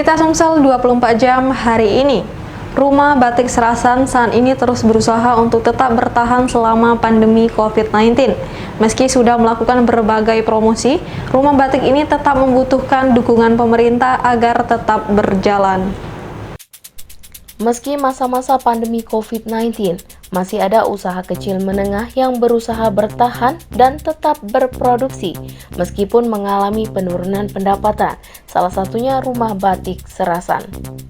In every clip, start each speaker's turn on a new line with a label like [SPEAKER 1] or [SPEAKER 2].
[SPEAKER 1] Berita Sumsel 24 jam hari ini. Rumah Batik Serasan saat ini terus berusaha untuk tetap bertahan selama pandemi COVID-19. Meski sudah melakukan berbagai promosi, rumah batik ini tetap membutuhkan dukungan pemerintah agar tetap berjalan.
[SPEAKER 2] Meski masa-masa pandemi COVID-19, masih ada usaha kecil menengah yang berusaha bertahan dan tetap berproduksi, meskipun mengalami penurunan pendapatan, salah satunya Rumah Batik Serasan.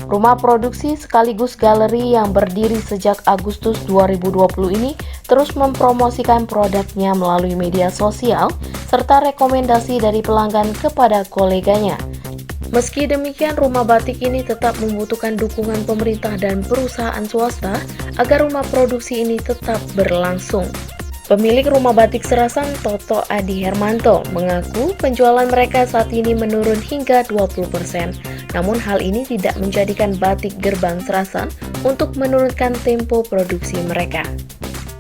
[SPEAKER 2] Rumah produksi sekaligus galeri yang berdiri sejak Agustus 2020 ini terus mempromosikan produknya melalui media sosial, serta rekomendasi dari pelanggan kepada koleganya. Meski demikian, rumah batik ini tetap membutuhkan dukungan pemerintah dan perusahaan swasta agar rumah produksi ini tetap berlangsung. Pemilik rumah batik Serasan, Toto Adi Hermanto, mengaku penjualan mereka saat ini menurun hingga 20%. Namun hal ini tidak menjadikan batik gerbang Serasan untuk menurunkan tempo produksi mereka.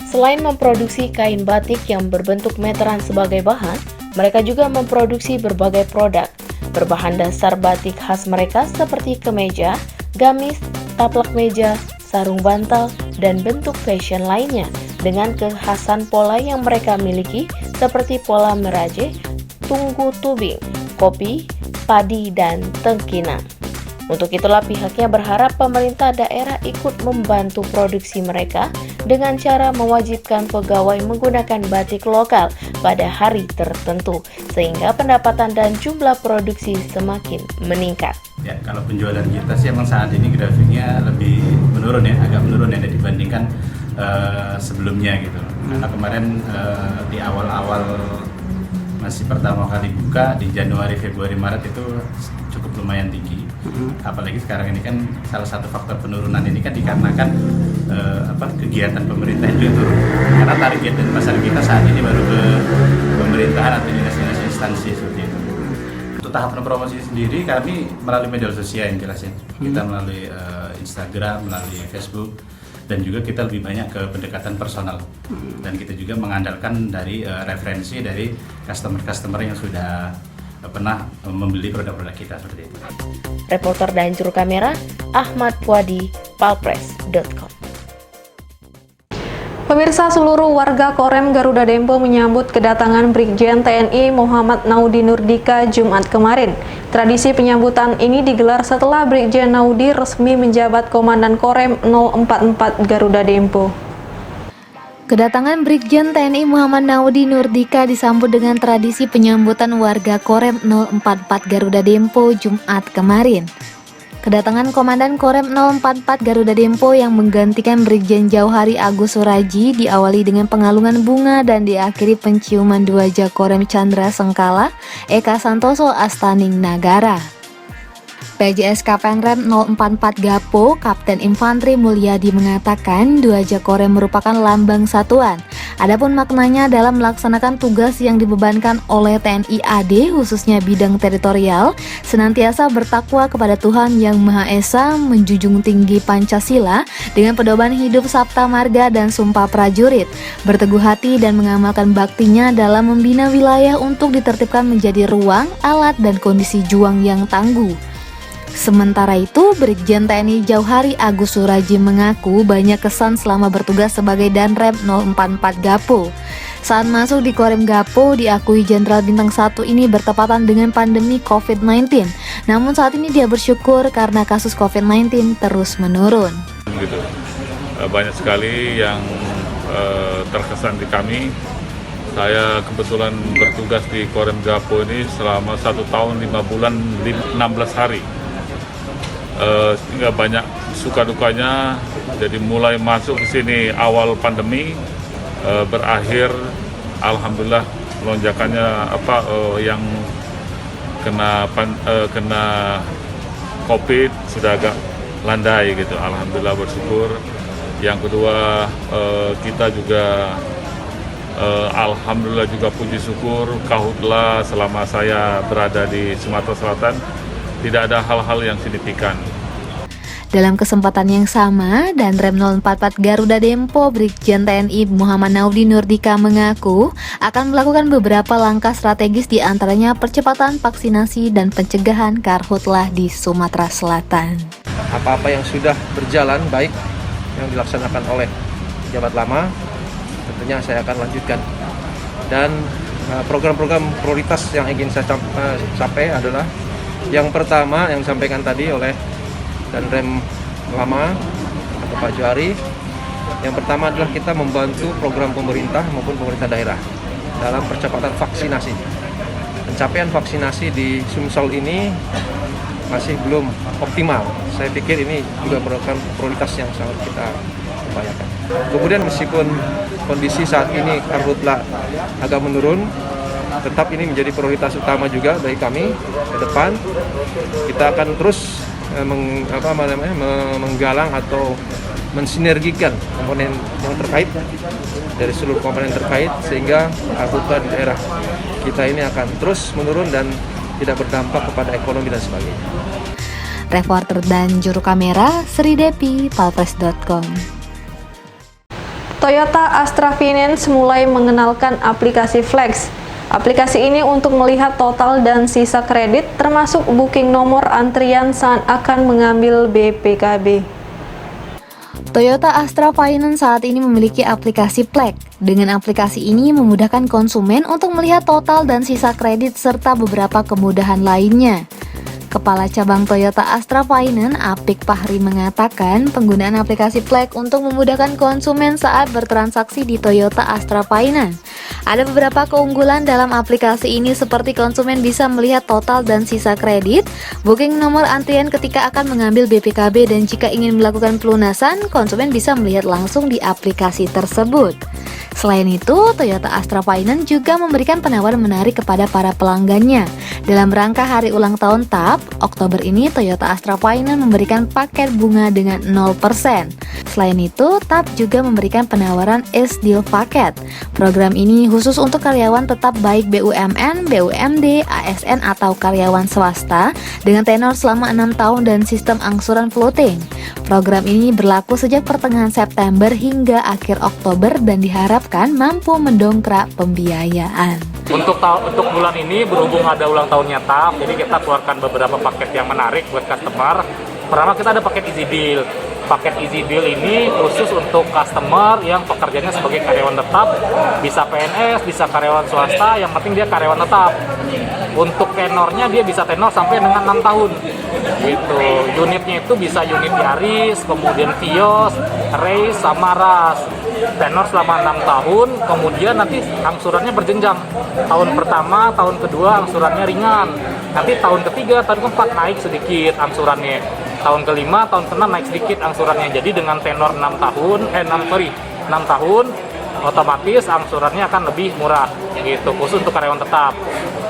[SPEAKER 2] Selain memproduksi kain batik yang berbentuk meteran sebagai bahan, mereka juga memproduksi berbagai produk berbahan dasar batik khas mereka seperti kemeja, gamis, taplak meja, sarung bantal, dan bentuk fashion lainnya dengan kekhasan pola yang mereka miliki seperti pola meraje, tunggu tubing, kopi, padi, dan tengkinang. Untuk itulah pihaknya berharap pemerintah daerah ikut membantu produksi mereka dengan cara mewajibkan pegawai menggunakan batik lokal pada hari tertentu, sehingga pendapatan dan jumlah produksi semakin meningkat.
[SPEAKER 3] Ya, kalau penjualan kita sih emang saat ini grafiknya lebih menurun ya, agak menurun ya dibandingkan sebelumnya gitu. Karena kemarin di awal-awal masih pertama kali buka di Januari, Februari, Maret itu cukup lumayan tinggi. Apalagi sekarang ini kan salah satu faktor penurunan ini kan dikarenakan kegiatan pemerintah itu turun. Karena target dan pasar kita saat ini baru ke pemerintahan atau dinas-dinas instansi seperti itu. Untuk tahapan promosi sendiri kami melalui media sosial yang jelas ya. Kita melalui Instagram, melalui Facebook, dan juga kita lebih banyak ke pendekatan personal. Dan kita juga mengandalkan dari referensi dari customer-customer yang sudah pernah membeli produk-produk kita seperti itu.
[SPEAKER 2] Reporter dan juru kamera Ahmad Puadi, palpress.com.
[SPEAKER 1] Pemirsa, seluruh warga Korem Garuda Dempo menyambut kedatangan Brigjen TNI Muhammad Naudi Nurdika Jumat kemarin. Tradisi penyambutan ini digelar setelah Brigjen Naudi resmi menjabat Komandan Korem 044 Garuda Dempo.
[SPEAKER 4] Kedatangan Brigjen TNI Muhammad Naudi Nurdika disambut dengan tradisi penyambutan warga Korem 044 Garuda Dempo Jumat kemarin. Kedatangan Komandan Korem 044 Garuda Dempo yang menggantikan Brigjen Jauhari Agus Suraji diawali dengan pengalungan bunga dan diakhiri penciuman Dwaja Korem Chandra Sengkala Eka Santoso Astaning Nagara. PJS Kapenrem 044 Gapo, Kapten Infanteri Mulyadi mengatakan Dwaja Korem merupakan lambang satuan. Adapun maknanya dalam melaksanakan tugas yang dibebankan oleh TNI AD, khususnya bidang teritorial, senantiasa bertakwa kepada Tuhan Yang Maha Esa, menjunjung tinggi Pancasila dengan pedoman hidup Sabta Marga dan Sumpah Prajurit, berteguh hati dan mengamalkan baktinya dalam membina wilayah untuk ditertibkan menjadi ruang, alat, dan kondisi juang yang tangguh. Sementara itu, Brigjen TNI Jauhari Agus Suraji mengaku banyak kesan selama bertugas sebagai Danrem 044 Gapo. Saat masuk di Korem Gapo, diakui Jenderal Bintang 1 ini bertepatan dengan pandemi COVID-19. Namun saat ini dia bersyukur karena kasus COVID-19 terus menurun.
[SPEAKER 5] Gitu. Banyak sekali yang terkesan di kami. Saya kebetulan bertugas di Korem Gapo ini selama 1 tahun 5 bulan 16 hari. Sehingga banyak suka dukanya. Jadi mulai masuk ke sini awal pandemi, berakhir alhamdulillah lonjakannya yang kena COVID sudah agak landai gitu. Alhamdulillah bersyukur. Yang kedua, kita juga alhamdulillah juga puji syukur kahutlah selama saya berada di Sumatera Selatan tidak ada hal-hal yang signifikan.
[SPEAKER 4] Dalam kesempatan yang sama, Danrem 044 Garuda Dempo Brigjen TNI Muhammad Naudi Nurdika mengaku akan melakukan beberapa langkah strategis, di antaranya percepatan vaksinasi dan pencegahan karhutlah di Sumatera Selatan.
[SPEAKER 6] Apa-apa yang sudah berjalan baik yang dilaksanakan oleh pejabat lama tentunya saya akan lanjutkan, dan program-program prioritas yang ingin saya capai adalah yang pertama yang disampaikan tadi oleh Danrem lama atau Pak Johari. Yang pertama adalah kita membantu program pemerintah maupun pemerintah daerah dalam percepatan vaksinasi. Pencapaian vaksinasi di Sumsel ini masih belum optimal. Saya pikir ini juga merupakan prioritas yang sangat kita upayakan. Kemudian meskipun kondisi saat ini karhutla agak menurun, tetap ini menjadi prioritas utama juga bagi kami ke depan. Kita akan terus menggalang atau mensinergikan komponen yang terkait dari seluruh komponen terkait, sehingga karhutla di daerah kita ini akan terus menurun dan tidak berdampak kepada ekonomi dan sebagainya.
[SPEAKER 4] Reporter dan juru kamera Sri Depi, palpres.com.
[SPEAKER 1] Toyota Astra Finance mulai mengenalkan aplikasi Flex. Aplikasi ini untuk melihat total dan sisa kredit, termasuk booking nomor antrian saat akan mengambil BPKB.
[SPEAKER 4] Toyota Astra Finance saat ini memiliki aplikasi Flex. Dengan aplikasi ini memudahkan konsumen untuk melihat total dan sisa kredit serta beberapa kemudahan lainnya. Kepala Cabang Toyota Astra Finance, Apik Fahri, mengatakan penggunaan aplikasi Flex untuk memudahkan konsumen saat bertransaksi di Toyota Astra Finance. Ada beberapa keunggulan dalam aplikasi ini, seperti konsumen bisa melihat total dan sisa kredit, booking nomor antrian ketika akan mengambil BPKB, dan jika ingin melakukan pelunasan, konsumen bisa melihat langsung di aplikasi tersebut. Selain itu, Toyota Astra Finance juga memberikan penawaran menarik kepada para pelanggannya. Dalam rangka hari ulang tahun TAP, Oktober ini Toyota Astra Finance memberikan paket bunga dengan 0%. Selain itu, TAP juga memberikan penawaran Is Deal Paket. Program ini khusus untuk karyawan tetap baik BUMN, BUMD, ASN atau karyawan swasta dengan tenor selama 6 tahun dan sistem angsuran floating. Program ini berlaku sejak pertengahan September hingga akhir Oktober dan diharapkan mampu mendongkrak pembiayaan.
[SPEAKER 7] Untuk bulan ini, berhubung ada ulang tahunnya TAP, jadi kita keluarkan beberapa paket yang menarik buat customer. Pertama, kita ada paket Easy Deal. Paket Easy Deal ini khusus untuk customer yang pekerjaannya sebagai karyawan tetap, bisa PNS, bisa karyawan swasta, yang penting dia karyawan tetap. Untuk tenornya dia bisa tenor sampai dengan 6 tahun. Gitu. Unitnya itu bisa unit Yaris, kemudian Vios, Race, sama Ras. Tenor selama 6 tahun, kemudian nanti angsurannya berjenjang. Tahun pertama, tahun kedua angsurannya ringan. Nanti tahun ketiga, tahun keempat naik sedikit angsurannya. Tahun kelima, tahun keenam naik sedikit angsurannya. Jadi dengan tenor 6 tahun, otomatis angsurannya akan lebih murah. Gitu, khusus untuk karyawan tetap.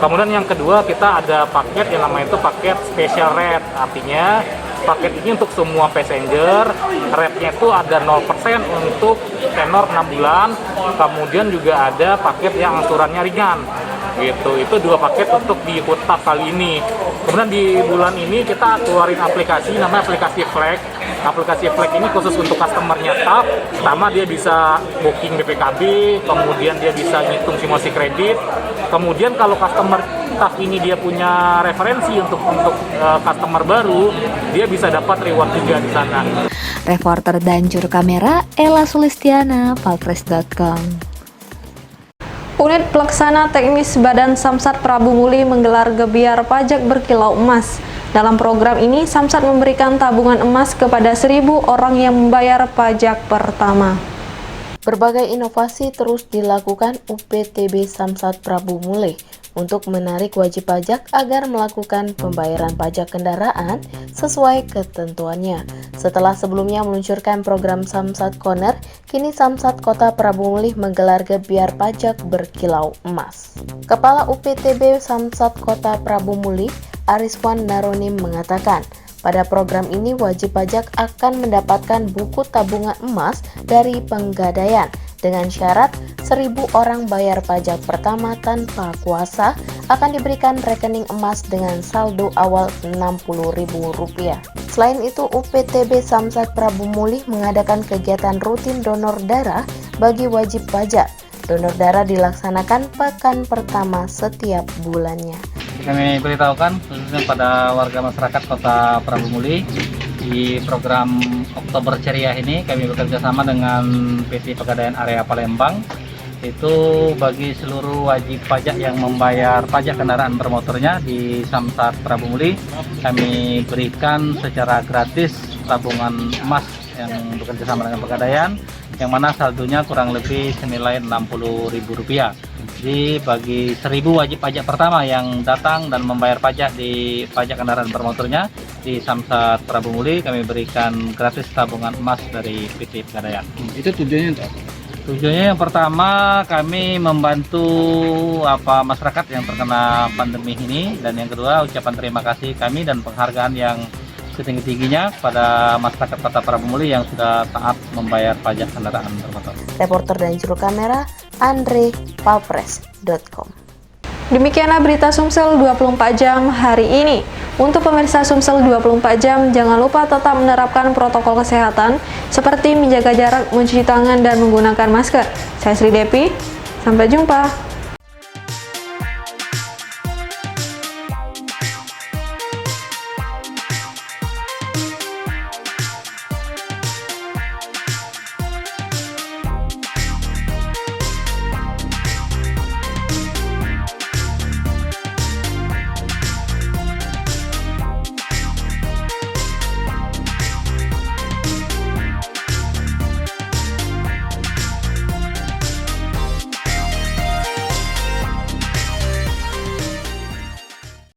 [SPEAKER 7] Kemudian yang kedua, kita ada paket yang namanya itu paket special rate. Artinya paket ini untuk semua passenger, rate-nya itu ada 0% untuk tenor 6 bulan. Kemudian juga ada paket yang angsurannya ringan. Gitu, itu dua paket untuk di TAP kali ini. Kemudian di bulan ini kita keluarin aplikasi namanya aplikasi Flex. Aplikasi Flex ini khusus untuk customernya TAP. Pertama, dia bisa booking BPKB, kemudian dia bisa ngitung simulasi kredit. Kemudian kalau customer TAP ini dia punya referensi untuk customer baru, dia bisa dapat reward juga di sana.
[SPEAKER 4] Reporter dan juru kamera Ella Sulistiana, palpres.com.
[SPEAKER 1] Unit Pelaksana Teknis Badan Samsat Prabu Muli menggelar gebiar pajak berkilau emas. Dalam program ini, Samsat memberikan tabungan emas kepada 1.000 orang yang membayar pajak pertama.
[SPEAKER 2] Berbagai inovasi terus dilakukan UPTB Samsat Prabu Muli untuk menarik wajib pajak agar melakukan pembayaran pajak kendaraan sesuai ketentuannya. Setelah sebelumnya meluncurkan program Samsat Corner, kini Samsat Kota Prabu Muli menggelar gebiar pajak berkilau emas. Kepala UPTB Samsat Kota Prabu Muli, Ariswan Naronim, mengatakan, pada program ini wajib pajak akan mendapatkan buku tabungan emas dari Penggadaian dengan syarat 1.000 orang bayar pajak pertama tanpa kuasa akan diberikan rekening emas dengan saldo awal Rp60.000. Selain itu, UPTB Samsat Prabu Muli mengadakan kegiatan rutin donor darah bagi wajib pajak. Donor darah dilaksanakan pekan pertama setiap bulannya.
[SPEAKER 8] Kami beritahukan khususnya pada warga masyarakat Kota Prabu Muli, di program Oktober Ceria ini kami bekerja sama dengan PT Pegadaian Area Palembang. Itu bagi seluruh wajib pajak yang membayar pajak kendaraan bermotornya di Samsat Prabu Muli, kami berikan secara gratis tabungan emas yang bekerja sama dengan Pegadaian, yang mana saldonya kurang lebih senilai Rp60.000. Jadi bagi 1.000 wajib pajak pertama yang datang dan membayar pajak di pajak kendaraan bermotornya di Samsat Prabu Muli, kami berikan gratis tabungan emas dari PT Pegadaian.
[SPEAKER 9] Itu tujuannya untuk apa?
[SPEAKER 8] Tujuannya yang pertama, kami membantu masyarakat yang terkena pandemi ini, dan yang kedua ucapan terima kasih kami dan penghargaan yang setinggi-tingginya pada masyarakat Kota Prabu Muli yang sudah taat membayar pajak kendaraan bermotor.
[SPEAKER 2] Reporter dan juru kamera Andre Palpres.com.
[SPEAKER 1] Demikianlah berita Sumsel 24 jam hari ini. Untuk pemirsa Sumsel 24 jam, jangan lupa tetap menerapkan protokol kesehatan seperti menjaga jarak, mencuci tangan, dan menggunakan masker. Saya Sri Depi, sampai jumpa.